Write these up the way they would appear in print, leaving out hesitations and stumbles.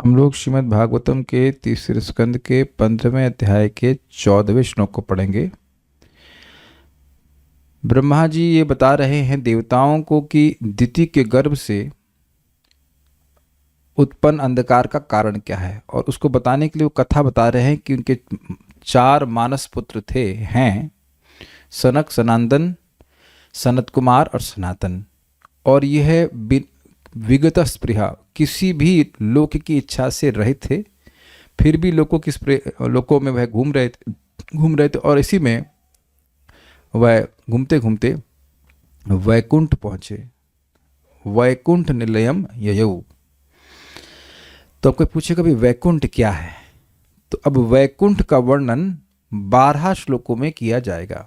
हम लोग श्रीमद् भागवतम के तीसरे स्कंद के 15वें अध्याय के 14वें श्लोक को पढ़ेंगे। ब्रह्मा जी ये बता रहे हैं देवताओं को कि दिति के गर्भ से उत्पन्न अंधकार का कारण क्या है, और उसको बताने के लिए वो कथा बता रहे हैं कि उनके 4 मानस पुत्र हैं सनक, सनातन, सनत कुमार और सनातन। और यह विगत स्पृहा, किसी भी लोक की इच्छा से रहित थे, फिर भी लोकों में वह घूम रहे थे और इसी में वह घूमते घूमते वैकुंठ पहुँचे। वैकुंठ निलयम ययौ। तो आपको पूछेगा भी वैकुंठ क्या है, तो अब वैकुंठ का वर्णन 12 श्लोकों में किया जाएगा।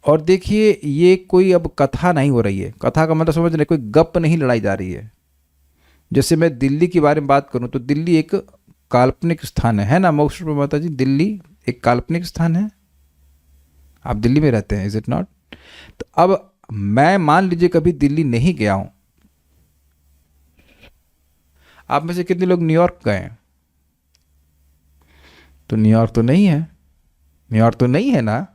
और देखिए, ये कोई अब कथा नहीं हो रही है। कथा का मतलब समझ रहे, कोई गप नहीं लड़ाई जा रही है। जैसे मैं दिल्ली के बारे में बात करूं तो दिल्ली एक काल्पनिक स्थान है ना मोक्ष माता जी? दिल्ली एक काल्पनिक स्थान है। आप दिल्ली में रहते हैं, इज इट नॉट? तो अब मैं मान लीजिए कभी दिल्ली नहीं गया हूं। आप में से कितने लोग न्यूयॉर्क गए? तो न्यूयॉर्क तो नहीं है, न्यूयॉर्क तो नहीं है ना।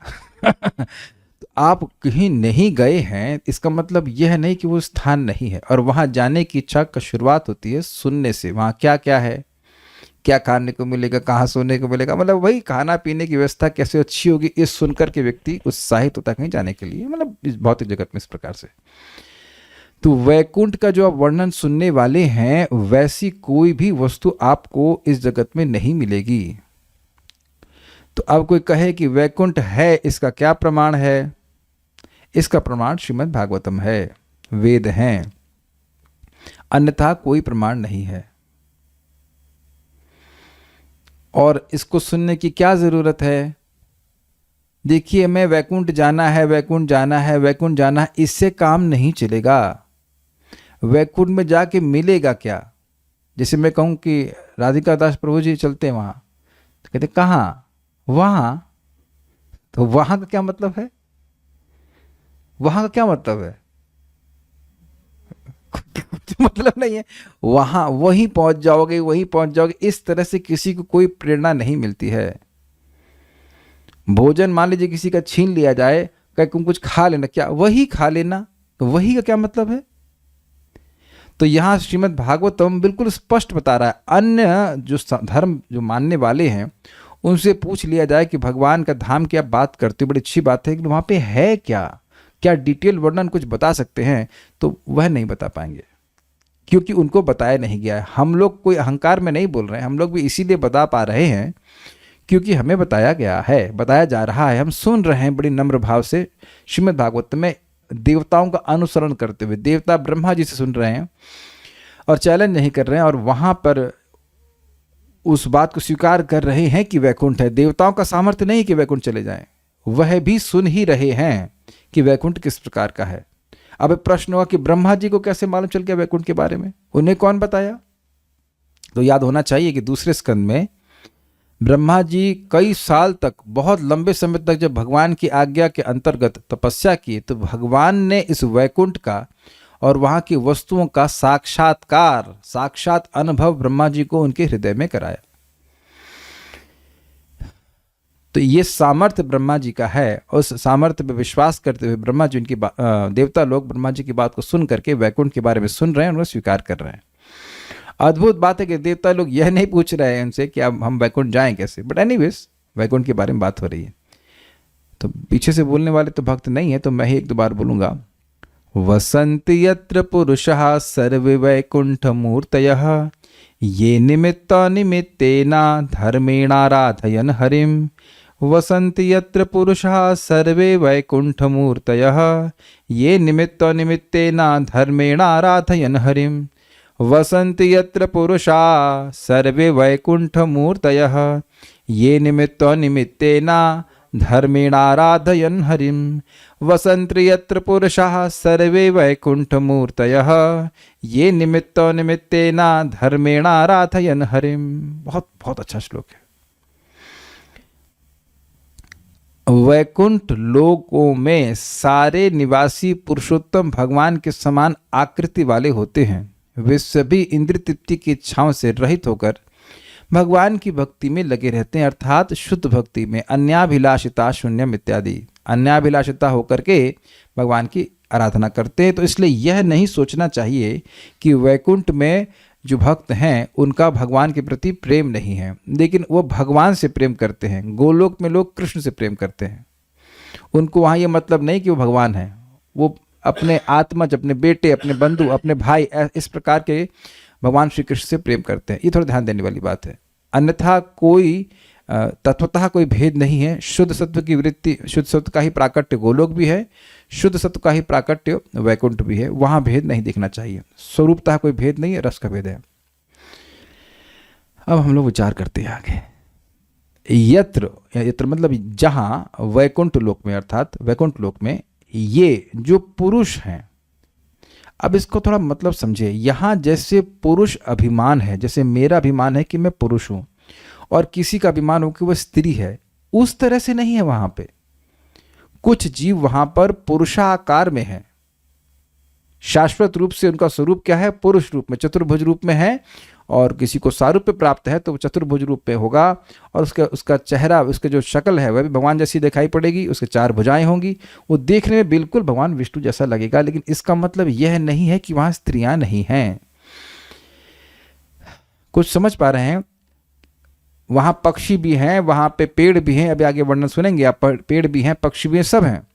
तो आप कहीं नहीं गए हैं, इसका मतलब यह नहीं कि वो स्थान नहीं है। और वहाँ जाने की इच्छा का शुरुआत होती है सुनने से। वहाँ क्या क्या है, क्या खाने को मिलेगा, कहाँ सोने को मिलेगा, मतलब वही खाना पीने की व्यवस्था कैसे अच्छी होगी, इस सुनकर के व्यक्ति उत्साहित होता है कहीं जाने के लिए। मतलब इस भौतिक जगत में इस प्रकार से। तो वैकुंठ का जो आप वर्णन सुनने वाले हैं, वैसी कोई भी वस्तु आपको इस जगत में नहीं मिलेगी। तो अब कोई कहे कि वैकुंठ है, इसका क्या प्रमाण है? इसका प्रमाण श्रीमद् भागवतम है, वेद हैं, अन्यथा कोई प्रमाण नहीं है। और इसको सुनने की क्या जरूरत है? देखिए, मैं वैकुंठ जाना है, वैकुंठ जाना है, वैकुंठ जाना है, इससे काम नहीं चलेगा। वैकुंठ में जाके मिलेगा क्या? जैसे मैं कहूं कि राधिका दास प्रभु जी चलते हैं वहां, तो कहते कहाँ? वहां। तो वहां का क्या मतलब है? वहां का क्या मतलब है? कुछ मतलब नहीं है। वहां वहीं पहुंच जाओगे, वहीं पहुंच जाओगे। इस तरह से किसी को कोई प्रेरणा नहीं मिलती है। भोजन मान लीजिए किसी का छीन लिया जाए, कहीं तुम कुछ खा लेना, क्या वही खा लेना? तो वही का क्या मतलब है? तो यहां श्रीमद् भागवतम बिल्कुल स्पष्ट बता रहा है। अन्य जो धर्म जो मानने वाले हैं, उनसे पूछ लिया जाए कि भगवान का धाम की आप बात करते हो, बड़ी अच्छी बात है, लेकिन वहां पे है क्या? क्या डिटेल वर्णन कुछ बता सकते हैं? तो वह नहीं बता पाएंगे, क्योंकि उनको बताया नहीं गया है। हम लोग कोई अहंकार में नहीं बोल रहे हैं, हम लोग भी इसीलिए बता पा रहे हैं क्योंकि हमें बताया गया है, बताया जा रहा है। हम सुन रहे हैं बड़ी नम्र भाव से श्रीमद् भागवत में, देवताओं का अनुसरण करते हुए। देवता ब्रह्मा जी से सुन रहे हैं और चैलेंज नहीं कर रहे हैं, और वहां पर उस बात को स्वीकार कर रहे हैं कि वैकुंठ है। देवताओं का सामर्थ्य नहीं कि वैकुंठ चले जाएं, वह भी सुन ही रहे हैं कि वैकुंठ किस प्रकार का है। अब प्रश्न हुआ कि ब्रह्मा जी को कैसे मालूम चल गया वैकुंठ के बारे में? उन्हें कौन बताया? तो याद होना चाहिए कि दूसरे स्कंद में ब्रह्मा जी कई साल तक, बहुत लंबे समय तक जब भगवान की आज्ञा के अंतर्गत तपस्या की, तो भगवान ने इस वैकुंठ का और वहाँ की वस्तुओं का साक्षात्कार, साक्षात अनुभव ब्रह्मा जी को उनके हृदय में कराया। तो ये सामर्थ्य ब्रह्मा जी का है। उस सामर्थ्य पर विश्वास करते हुए ब्रह्मा जी उनकी देवता लोग ब्रह्मा जी की बात को सुन करके वैकुंठ के बारे में सुन रहे हैं, उन्हें स्वीकार कर रहे हैं। अद्भुत बात है कि देवता लोग यह नहीं पूछ रहे हैं उनसे कि अब हम वैकुंठ जाएं कैसे, बट एनीवेज वैकुंठ के बारे में बात हो रही है। तो पीछे से बोलने वाले तो भक्त नहीं है, तो मैं ही एक दो बार बोलूंगा। वसन्ति यत्र पुरुषः सर्वे वैकुंठ मूर्तयः ये निमित्ता निमित्तेना धर्मेणाराधयन् हरिम्। वसन्ति यत्र पुरुषः सर्वे वैकुंठ मूर्तयः ये निमित्ता निमित्तेना धर्मेणाराधयन् हरिम्। वसन्ति यत्र पुरुषः सर्वे वैकुंठ मूर्तयः ये निमित्ता निमित्तेना धर्मेणाराधयन् हरिम्। वसन्ति यत्र पुरुषः सर्वे वैकुंठ मूर्तयः ये निमित्तो निमित्तेना धर्मेणाराधयन् हरिम्। बहुत बहुत अच्छा श्लोक है। वैकुंठ लोकों में सारे निवासी पुरुषोत्तम भगवान के समान आकृति वाले होते हैं। वे सभी इंद्रिय तृप्ति की इच्छाओं से रहित होकर भगवान की भक्ति में लगे रहते हैं, अर्थात शुद्ध भक्ति में। अन्याभिलाषिता शून्यम इत्यादि, अन्याभिलाषिता होकर के भगवान की आराधना करते हैं। तो इसलिए यह नहीं सोचना चाहिए कि वैकुंठ में जो भक्त हैं उनका भगवान के प्रति प्रेम नहीं है, लेकिन वो भगवान से प्रेम करते हैं। गोलोक में लोग कृष्ण से प्रेम करते हैं, उनको वहाँ ये मतलब नहीं कि वो भगवान हैं, वो अपने आत्मज, अपने बेटे, अपने बंधु, अपने भाई, इस प्रकार के भगवान श्री कृष्ण से प्रेम करते हैं। ये थोड़ा ध्यान देने वाली बात है। अन्यथा कोई तत्वतः कोई भेद नहीं है। शुद्ध सत्व की वृत्ति, शुद्ध सत्व का ही प्राकट्य गोलोक भी है, शुद्ध सत्व का ही प्राकट्य वैकुंठ भी है, वहाँ भेद नहीं दिखना चाहिए। स्वरूपतः कोई भेद नहीं है, रस का भेद है। अब हम लोग विचार करते हैं आगे। यत्र, यत्र मतलब जहाँ, वैकुंठ लोक में, अर्थात वैकुंठ लोक में ये जो पुरुष हैं, अब इसको थोड़ा मतलब समझे। यहाँ जैसे पुरुष अभिमान है, जैसे मेरा अभिमान है कि मैं पुरुष हूँ और किसी का अभिमान हो कि वह स्त्री है, उस तरह से नहीं है वहाँ पे। कुछ जीव वहाँ पर पुरुषाकार में है, शाश्वत रूप से उनका स्वरूप क्या है, पुरुष रूप में, चतुर्भुज रूप में है। और किसी को सारूप्य प्राप्त है तो वो चतुर्भुज रूप में होगा, और उसका चेहरा, उसका जो शक्ल है वह भी भगवान जैसी दिखाई पड़ेगी, उसके 4 भुजाएं होंगी, वो देखने में बिल्कुल भगवान विष्णु जैसा लगेगा। लेकिन इसका मतलब यह नहीं है कि वहाँ स्त्रियां नहीं हैं। कुछ समझ पा रहे हैं? वहाँ पक्षी भी हैं, वहाँ पे पेड़ भी हैं, अभी आगे वर्णन सुनेंगे आप। पेड़ भी हैं, पक्षी भी हैं, सब हैं।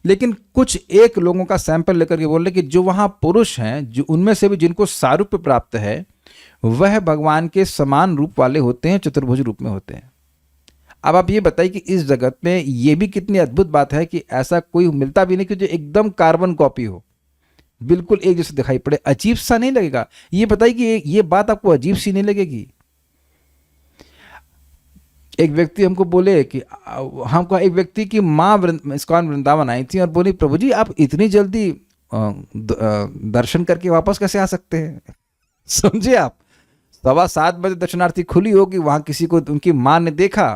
लेकिन कुछ एक लोगों का सैंपल लेकर के बोल रहे कि जो वहाँ पुरुष हैं, जो उनमें से भी जिनको सारूप्य प्राप्त है, वह भगवान के समान रूप वाले होते हैं, चतुर्भुज रूप में होते हैं। अब आप ये बताइए कि इस जगत में ये भी कितनी अद्भुत बात है कि ऐसा कोई मिलता भी नहीं कि जो एकदम कार्बन कॉपी हो, बिल्कुल एक जैसे दिखाई पड़े। अजीब सा नहीं लगेगा? ये बताइए कि ये बात आपको अजीब सी नहीं लगेगी? एक व्यक्ति हमको बोले कि हमको, एक व्यक्ति की माँ इस्कॉन वृंदावन आई थी और बोली, प्रभु जी आप इतनी जल्दी दर्शन करके वापस कैसे आ सकते हैं? समझे आप? 7:15 बजे दर्शनार्थी खुली होगी, वहाँ किसी को उनकी माँ ने देखा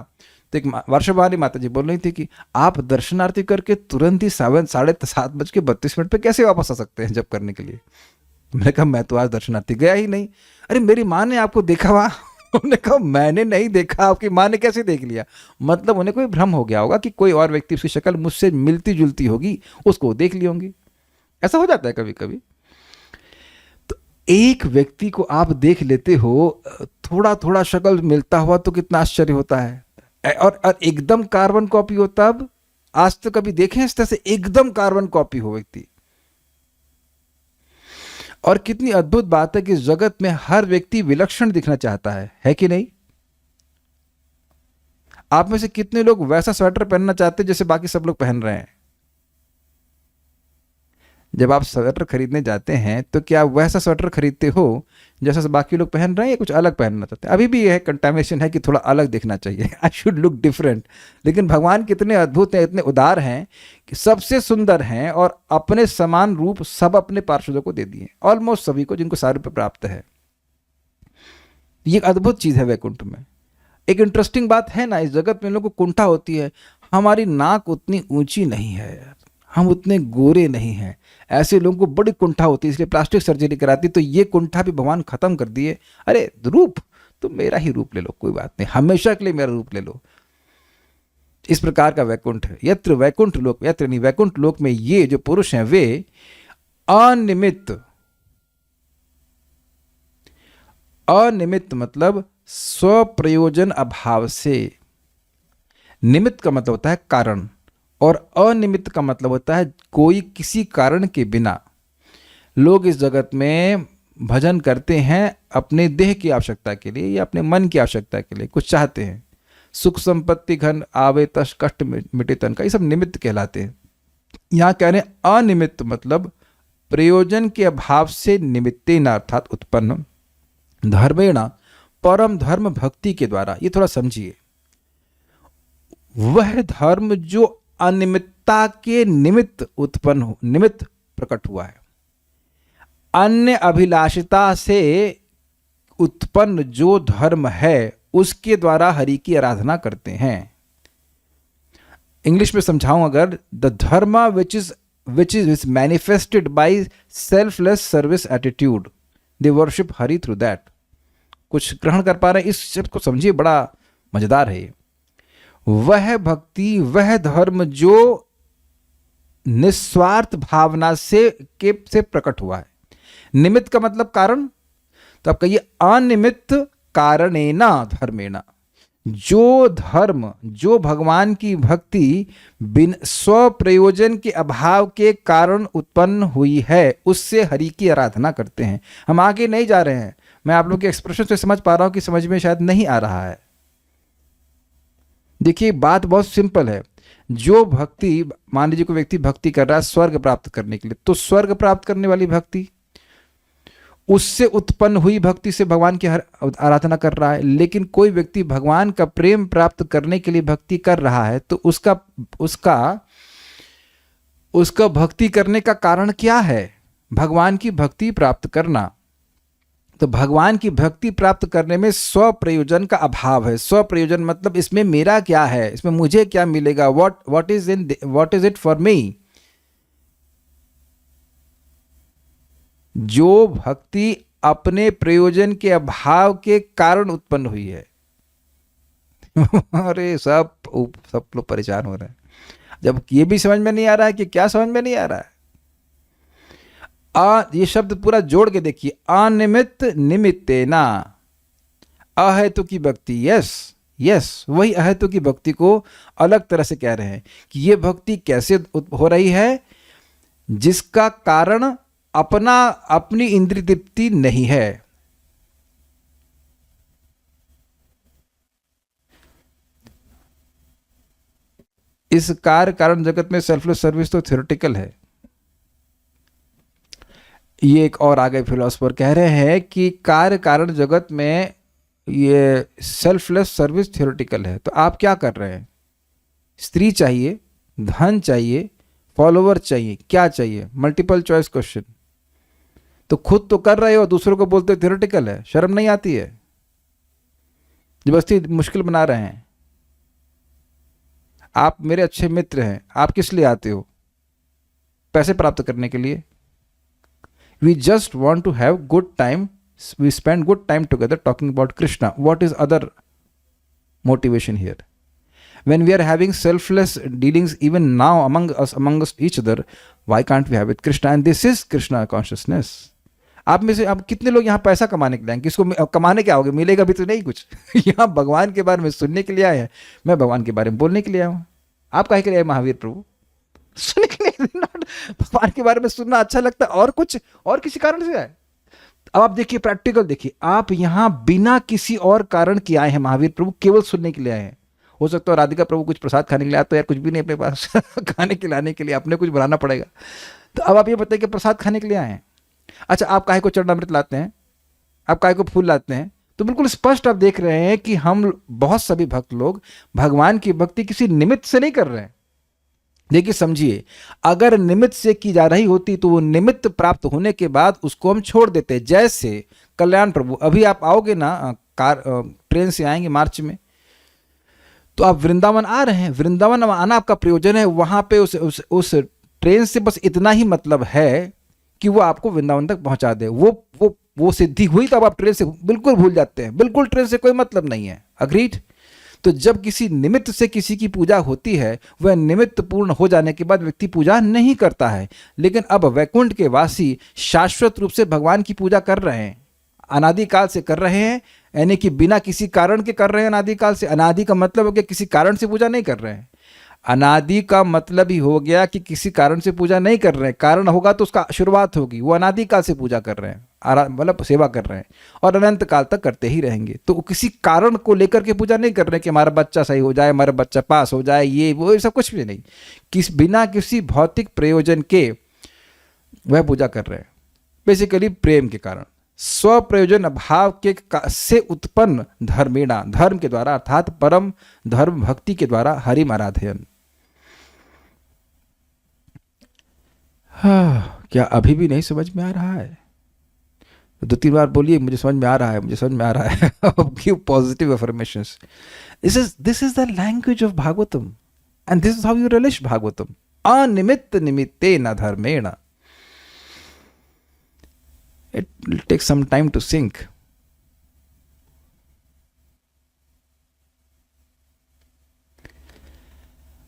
तो एक वर्षवारी माता जी बोल रही थी कि आप दर्शनार्थी करके तुरंत ही 7:32 पे कैसे वापस आ सकते हैं जब करने के लिए? मैंने कहा मैं तो आज दर्शनार्थी गया ही नहीं। अरे मेरी माँ ने आपको देखा वहाँ? उन्होंने कहा मैंने नहीं देखा, आपकी माँ ने कैसे देख लिया? मतलब उन्हें कोई भ्रम हो गया होगा कि कोई और व्यक्ति, उसकी शक्ल मुझसे मिलती जुलती होगी, उसको देख ली होंगी। ऐसा हो जाता है कभी कभी। तो एक व्यक्ति को आप देख लेते हो, थोड़ा थोड़ा शक्ल मिलता हुआ, तो कितना आश्चर्य होता है। और एकदम कार्बन कॉपी हो, तब आज तो कभी देखे इस तरह से एकदम कार्बन कॉपी हो व्यक्ति? और कितनी अद्भुत बात है कि जगत में हर व्यक्ति विलक्षण दिखना चाहता है कि नहीं? आप में से कितने लोग वैसा स्वेटर पहनना चाहते हैं जैसे बाकी सब लोग पहन रहे हैं? जब आप स्वेटर खरीदने जाते हैं तो क्या आप वैसा स्वेटर खरीदते हो जैसा बाकी लोग पहन रहे हैं, या कुछ अलग पहनना चाहते हैं? अभी भी यह कंटामिनेशन है कि थोड़ा अलग दिखना चाहिए, आई शुड लुक डिफरेंट। लेकिन भगवान कितने अद्भुत हैं, इतने उदार हैं कि सबसे सुंदर हैं और अपने समान रूप सब अपने पार्षदों को दे दिए, ऑलमोस्ट सभी को जिनको सारूप्य प्राप्त है। ये एक अद्भुत चीज है वैकुंठ में। एक इंटरेस्टिंग बात है ना, इस जगत में लोगों को कुंठा होती है, हमारी नाक उतनी ऊंची नहीं है यार, हम उतने गोरे नहीं हैं, ऐसे लोगों को बड़ी कुंठा होती है, इसलिए प्लास्टिक सर्जरी कराती। तो ये कुंठा भी भगवान खत्म कर दिए। अरे रूप तो मेरा ही रूप ले लो, कोई बात नहीं, हमेशा के लिए मेरा रूप ले लो। इस प्रकार का वैकुंठ है। यत्र वैकुंठ लोक, यत्र नहीं, वैकुंठ लोक में ये जो पुरुष हैं वे अनिमित्त, अनिमित्त मतलब स्वप्रयोजन अभाव से। निमित्त का मतलब होता है कारण, और अनिमित्त का मतलब होता है कोई किसी कारण के बिना। लोग इस जगत में भजन करते हैं अपने देह की आवश्यकता के लिए या अपने मन की आवश्यकता के लिए, कुछ चाहते हैं, सुख संपत्ति घन आवे तश कष्ट मिटे तन का, ये सब निमित्त कहलाते हैं। यहाँ कह रहे हैं अनिमित्त मतलब प्रयोजन के अभाव से निमित्तेन अर्थात उत्पन्न धर्मेण परम धर्म भक्ति के द्वारा। ये थोड़ा समझिए, वह धर्म जो अनिमित्ता के निमित्त उत्पन्न हो, निमित्त प्रकट हुआ है। अन्य अभिलाषिता से उत्पन्न जो धर्म है उसके द्वारा हरि की आराधना करते हैं। इंग्लिश में समझाऊं अगर, द धर्म which is which is manifested by selfless service attitude. They worship Hari through that. कुछ ग्रहण कर पा रहे हैं? इस शब्द को समझिए, बड़ा मजेदार है ये। वह भक्ति, वह धर्म जो निस्वार्थ भावना से प्रकट हुआ है। निमित्त का मतलब कारण, तो आप कहिए अनिमित्त कारणेना धर्मेणा। जो धर्म, जो भगवान की भक्ति बिन स्व प्रयोजन के अभाव के कारण उत्पन्न हुई है, उससे हरि की आराधना करते हैं। हम आगे नहीं जा रहे हैं, मैं आप लोग के एक्सप्रेशन से समझ पा रहा हूं कि समझ में शायद नहीं आ रहा है। देखिए बात बहुत सिंपल है। जो भक्ति, मान लीजिए कोई व्यक्ति भक्ति कर रहा है स्वर्ग प्राप्त करने के लिए, तो स्वर्ग प्राप्त करने वाली भक्ति, उससे उत्पन्न हुई भक्ति से भगवान की आराधना कर रहा है। लेकिन कोई व्यक्ति भगवान का प्रेम प्राप्त करने के लिए भक्ति कर रहा है, तो उसका भक्ति करने का कारण क्या है? भगवान की भक्ति प्राप्त करना। तो भगवान की भक्ति प्राप्त करने में स्व प्रयोजन का अभाव है। स्व प्रयोजन मतलब इसमें मेरा क्या है, इसमें मुझे क्या मिलेगा, what is it for me. जो भक्ति अपने प्रयोजन के अभाव के कारण उत्पन्न हुई है अरे सब लोग परेशान हो रहे हैं, जब ये भी समझ में नहीं आ रहा है कि क्या समझ में नहीं आ रहा है। ये शब्द पूरा जोड़ के देखिए, अनिमित्त निमित्तेना, अहेतु की भक्ति। यस, वही अहेतु की भक्ति को अलग तरह से कह रहे हैं कि ये भक्ति कैसे हो रही है, जिसका कारण अपनी इंद्रिय तृप्ति नहीं है। इस कार्य कारण जगत में सेल्फलेस सर्विस तो थ्योरेटिकल है। ये एक और आगे फिलोसोफर कह रहे हैं कि कार्य कारण जगत में ये सेल्फलेस सर्विस थ्योरेटिकल है। तो आप क्या कर रहे हैं? स्त्री चाहिए, धन चाहिए, फॉलोवर चाहिए, क्या चाहिए? Multiple choice question. तो खुद तो कर रहे हो, दूसरों को बोलते हो थ्योरेटिकल है। शर्म नहीं आती है? जबरदस्ती मुश्किल बना रहे हैं। आप मेरे अच्छे मित्र हैं, आप किस लिए आते हो? पैसे प्राप्त करने के लिए। We just want to have good time. We spend good time together talking about Krishna. What is other motivation here? When we are having selfless dealings even now among each other, why can't we have with Krishna? And this is Krishna consciousness. आप में से आप कितने लोग यहाँ पैसा कमाने के लिए आए? किसको कमाने क्या आओगे? मिलेगा भी तो नहीं कुछ। यहाँ भगवान के बारे में सुनने के लिए आए हैं। मैं भगवान के बारे में बोलने के लिए आया हूँ। आप काहे के लिए आए महावीर प्रभु? सुनने के लिए। भगवान के बारे में सुनना अच्छा लगता है, और कुछ और किसी कारण से आए? अब आप देखिए, प्रैक्टिकल देखिए, आप यहाँ बिना किसी और कारण के आए हैं महावीर प्रभु, केवल सुनने के लिए आए हैं। हो सकता है राधिका प्रभु कुछ प्रसाद खाने के लिए आए, तो यार कुछ भी नहीं अपने पास खाने के लाने के लिए, अपने कुछ बनाना पड़ेगा। तो अब आप ये बताइए कि प्रसाद खाने के लिए आए हैं। अच्छा, आप काहे को चरणामृत लाते हैं, आप काहे को फूल लाते हैं? तो बिल्कुल स्पष्ट आप देख रहे हैं कि हम बहुत सभी भक्त लोग भगवान की भक्ति किसी निमित्त से नहीं कर रहे हैं। देखिए समझिए, अगर निमित्त से की जा रही होती तो वो निमित्त प्राप्त होने के बाद उसको हम छोड़ देते। जैसे कल्याण प्रभु, अभी आप आओगे ना, ट्रेन से आएंगे मार्च में, तो आप वृंदावन आ रहे हैं। वृंदावन आना आपका प्रयोजन है। वहां पे उस ट्रेन से बस इतना ही मतलब है कि वो आपको वृंदावन तक पहुंचा दे। वो सिद्धि हुई तो अब आप ट्रेन से बिल्कुल भूल जाते हैं, बिल्कुल ट्रेन से कोई मतलब नहीं है। अग्रीड? तो जब किसी निमित्त से किसी की पूजा होती है, वह निमित्त पूर्ण हो जाने के बाद व्यक्ति पूजा नहीं करता है। लेकिन अब वैकुंठ के वासी शाश्वत रूप से भगवान की पूजा कर रहे हैं, अनादिकाल से कर रहे हैं, यानी कि बिना किसी कारण के कर रहे हैं अनादिकाल से। अनादि का मतलब हो गया किसी कारण से पूजा नहीं कर रहे हैं। अनादि का मतलब ही हो गया कि किसी कारण से पूजा नहीं कर रहे हैं। कारण होगा तो उसका शुरुआत होगी। वो अनादिकाल से पूजा कर रहे हैं, मतलब सेवा कर रहे हैं, और अनंत काल तक करते ही रहेंगे। तो किसी कारण को लेकर के पूजा नहीं कर रहे कि हमारा बच्चा सही हो जाए, हमारा बच्चा पास हो जाए, ये वो सब कुछ भी नहीं। बिना किसी भौतिक प्रयोजन के वह पूजा कर रहे हैं, बेसिकली प्रेम के कारण, स्व प्रयोजन अभाव के से उत्पन्न धर्मेणा, धर्म के द्वारा, अर्थात परम धर्म भक्ति के द्वारा हरिम आराधयन। क्या अभी भी नहीं समझ में आ रहा है? दो तीन बार बोलिए, मुझे समझ में आ रहा है, मुझे समझ में आ रहा है। Give positive affirmations. This is the language of Bhagavatam, and this is how you relish Bhagavatam. अनिमित्त निमित्ते न धर्मेण। It will take some time to sink.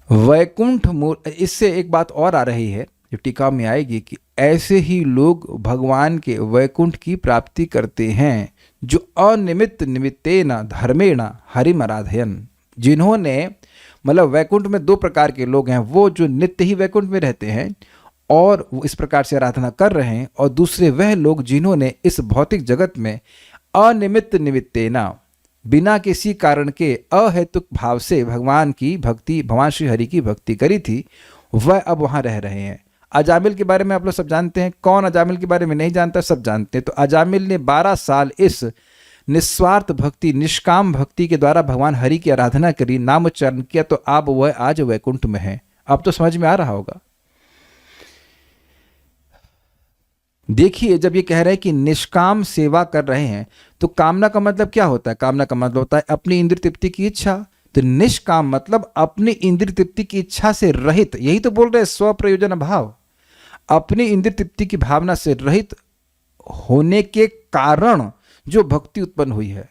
Vaikuntha Murti, इससे एक बात और आ रही है जो टीका में आएगी कि ऐसे ही लोग भगवान के वैकुंठ की प्राप्ति करते हैं जो अनिमित्त निमित्तेन धर्मेण हरिम आराधयन्। जिन्होंने, मतलब वैकुंठ में दो प्रकार के लोग हैं, वो जो नित्य ही वैकुंठ में रहते हैं और वो इस प्रकार से आराधना कर रहे हैं, और दूसरे वह लोग जिन्होंने इस भौतिक जगत में अनिमित्त निमित्तेन, बिना किसी कारण के अहेतुक भाव से भगवान की भक्ति, भगवान श्री हरि की भक्ति करी थी, वह अब वहाँ रह रहे हैं। अजामिल के बारे में आप लोग सब जानते हैं। कौन अजामिल के बारे में नहीं जानता? सब जानते हैं। तो अजामिल ने 12 साल इस निस्वार्थ भक्ति, निष्काम भक्ति के द्वारा भगवान हरि की आराधना करी, नाम उच्चारण किया, तो अब वह आज वैकुंठ में है। अब तो समझ में आ रहा होगा। देखिए, जब ये कह रहे हैं कि निष्काम सेवा कर रहे हैं, तो कामना का मतलब क्या होता है? कामना का मतलब होता है अपनी इंद्रिय तृप्ति की इच्छा। तो निष्काम मतलब अपनी इंद्रिय तृप्ति की इच्छा से रहित, यही तो बोल रहे हैं स्व प्रयोजन भाव। अपनी इंद्रिय तृप्ति की भावना से रहित होने के कारण जो भक्ति उत्पन्न हुई है,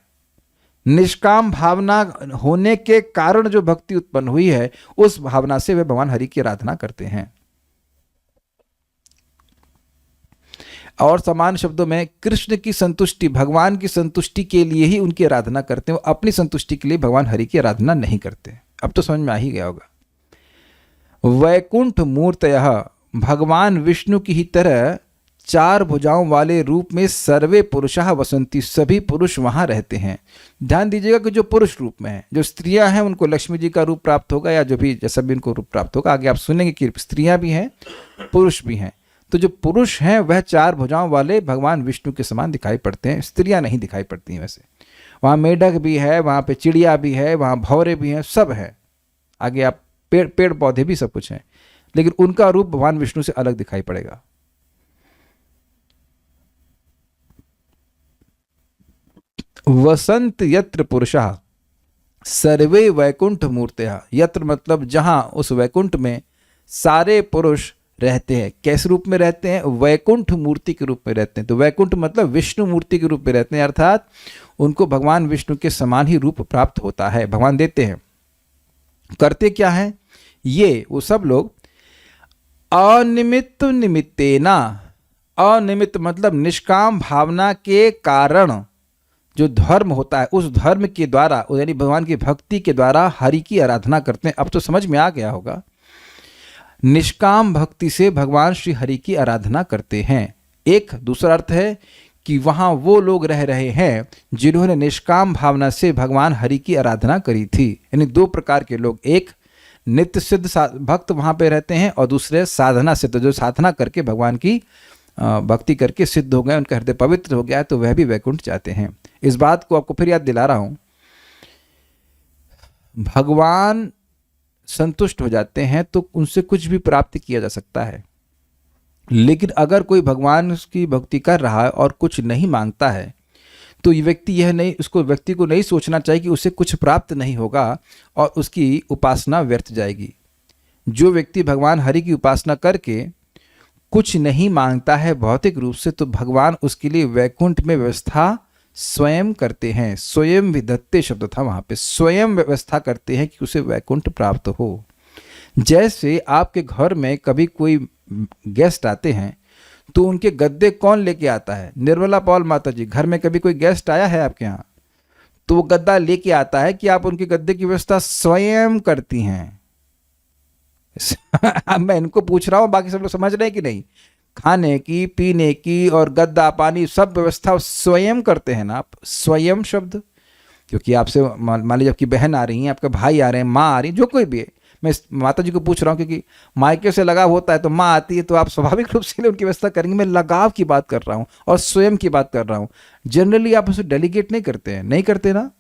निष्काम भावना होने के कारण जो भक्ति उत्पन्न हुई है, उस भावना से वे भगवान हरि की आराधना करते हैं। और समान शब्दों में कृष्ण की संतुष्टि, भगवान की संतुष्टि के लिए ही उनकी आराधना करते हैं, वो अपनी संतुष्टि के लिए भगवान हरि की आराधना नहीं करते। अब तो समझ में आ ही गया होगा। वैकुंठ मूर्तयः, भगवान विष्णु की ही तरह 4 भुजाओं वाले रूप में सर्वे पुरुषः वसंती, सभी पुरुष वहां रहते हैं। ध्यान दीजिएगा कि जो पुरुष रूप में है, जो स्त्रियां हैं उनको लक्ष्मी जी का रूप प्राप्त होगा, या जो भी जैसा भी उनको रूप प्राप्त होगा। आगे आप सुनेंगे कि स्त्रियां भी हैं, पुरुष भी हैं। तो जो पुरुष हैं वह 4 भुजाओं वाले भगवान विष्णु के समान दिखाई पड़ते हैं, स्त्रियां नहीं दिखाई पड़ती हैं। वैसे वहाँ मेढक भी है, वहाँ पे चिड़िया भी है, वहाँ भौरे भी हैं, सब है। आगे आप पेड़ पौधे भी सब कुछ हैं, लेकिन उनका रूप भगवान विष्णु से अलग दिखाई पड़ेगा। वसंत यत्र पुरुषः सर्वे वैकुंठ मूर्तयः, यत्र मतलब जहां, उस वैकुंठ में सारे पुरुष रहते हैं। कैसे रूप में रहते हैं? वैकुंठ मूर्ति के रूप में रहते हैं। तो वैकुंठ मतलब विष्णु मूर्ति के रूप में रहते हैं, अर्थात उनको भगवान विष्णु के समान ही रूप प्राप्त होता है, भगवान देते हैं। करते क्या है ये? वो सब लोग अनिमित्त निमित्तेना, अनिमित्त मतलब निष्काम भावना के कारण जो धर्म होता है, उस धर्म के द्वारा, यानी भगवान की भक्ति के द्वारा हरि की आराधना करते हैं। अब तो समझ में आ गया होगा। निष्काम भक्ति से भगवान श्री हरि की आराधना करते हैं। एक दूसरा अर्थ है कि वहाँ वो लोग रह रहे हैं जिन्होंने निष्काम भावना से भगवान हरि की आराधना करी थी। यानी 2 प्रकार के लोग, एक नित्य सिद्ध भक्त वहाँ पे रहते हैं, और दूसरे साधना सिद्ध, जो साधना करके भगवान की भक्ति करके सिद्ध हो गए, उनका हृदय पवित्र हो गया है, तो वह भी वैकुंठ जाते हैं। इस बात को आपको फिर याद दिला रहा हूँ। भगवान संतुष्ट हो जाते हैं तो उनसे कुछ भी प्राप्त किया जा सकता है, लेकिन अगर कोई भगवान की भक्ति कर रहा है और कुछ नहीं मांगता है, तो ये व्यक्ति को नहीं सोचना चाहिए कि उसे कुछ प्राप्त नहीं होगा और उसकी उपासना व्यर्थ जाएगी। जो व्यक्ति भगवान हरि की उपासना करके कुछ नहीं मांगता है भौतिक रूप से, तो भगवान उसके लिए वैकुंठ में व्यवस्था स्वयं करते हैं। स्वयं विधत्ते शब्द था वहाँ पे, स्वयं व्यवस्था करते हैं कि उसे वैकुंठ प्राप्त हो। जैसे आपके घर में कभी कोई गेस्ट आते हैं तो उनके गद्दे कौन लेके आता है? निर्मला पॉल माता जी। घर में कभी कोई गेस्ट आया है आपके यहाँ, तो वो गद्दा लेके आता है कि आप उनके गद्दे की व्यवस्था स्वयं करती हैं। मैं इनको पूछ रहा हूँ, बाकी सब लोग समझ रहे हैं कि नहीं? खाने की, पीने की और गद्दा, पानी, सब व्यवस्था स्वयं करते हैं ना आप। स्वयं शब्द, क्योंकि आपसे मान लीजिए आपकी बहन आ रही है, आपका भाई आ रहे हैं, माँ आ रही है, जो कोई भी है, मैं माता जी को पूछ रहा हूँ क्योंकि मायके से लगाव होता है, तो माँ आती है तो आप स्वाभाविक रूप से उनकी व्यवस्था करेंगे। मैं लगाव की बात कर रहा हूँ और स्वयं की बात कर रहा हूँ। जनरली आप उसे डेलीगेट नहीं करते हैं, नहीं करते ना।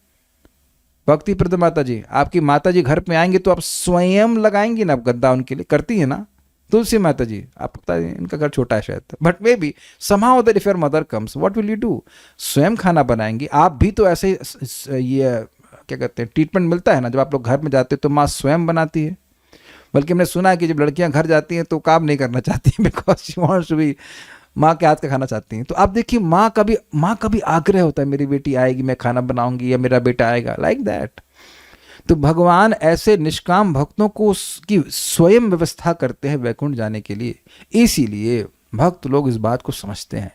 भक्ति प्रद माता जी, आपकी माता जी घर पे आएंगे तो आप स्वयं लगाएंगी ना, आप गद्दा उनके लिए करती है ना। तुलसी माता जी, आप पता है इनका घर छोटा है शायद, but may be somehow that if your mother comes, what will you do? स्वयं खाना बनाएंगी। आप भी तो ऐसे ये क्या कहते हैं, ट्रीटमेंट मिलता है ना, जब आप लोग घर में जाते हो तो माँ स्वयं बनाती है। बल्कि हमने सुना है कि जब लड़कियां घर जाती हैं तो काम नहीं करना चाहती हैं, because she wants to be, माँ के हाथ का खाना चाहती हैं। तो आप देखिए, माँ का भी आग्रह होता है, मेरी बेटी आएगी मैं खाना बनाऊंगी, या मेरा बेटा आएगा, लाइक दैट। तो भगवान ऐसे निष्काम भक्तों को उसकी स्वयं व्यवस्था करते हैं वैकुंठ जाने के लिए। इसीलिए भक्त लोग इस बात को समझते हैं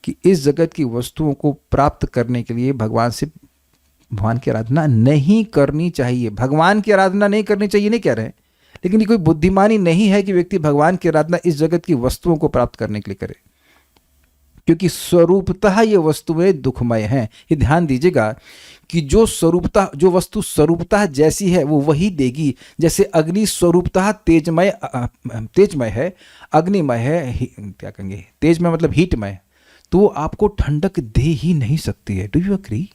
कि इस जगत की वस्तुओं को प्राप्त करने के लिए भगवान की आराधना नहीं करनी चाहिए। भगवान की आराधना नहीं करनी चाहिए नहीं कह रहे हैं, लेकिन ये कोई बुद्धिमानी नहीं है कि व्यक्ति भगवान की आराधना इस जगत की वस्तुओं को प्राप्त करने के लिए करे, क्योंकि स्वरूपतः ये वस्तुएं दुखमय हैं। ये ध्यान दीजिएगा कि जो वस्तु स्वरूपतः जैसी है वो वही देगी। जैसे अग्नि स्वरूपतः तेजमय है, अग्निमय है, क्या कहेंगे, तेजमय मतलब हीटमय, तो वो आपको ठंडक दे ही नहीं सकती है। Do you agree?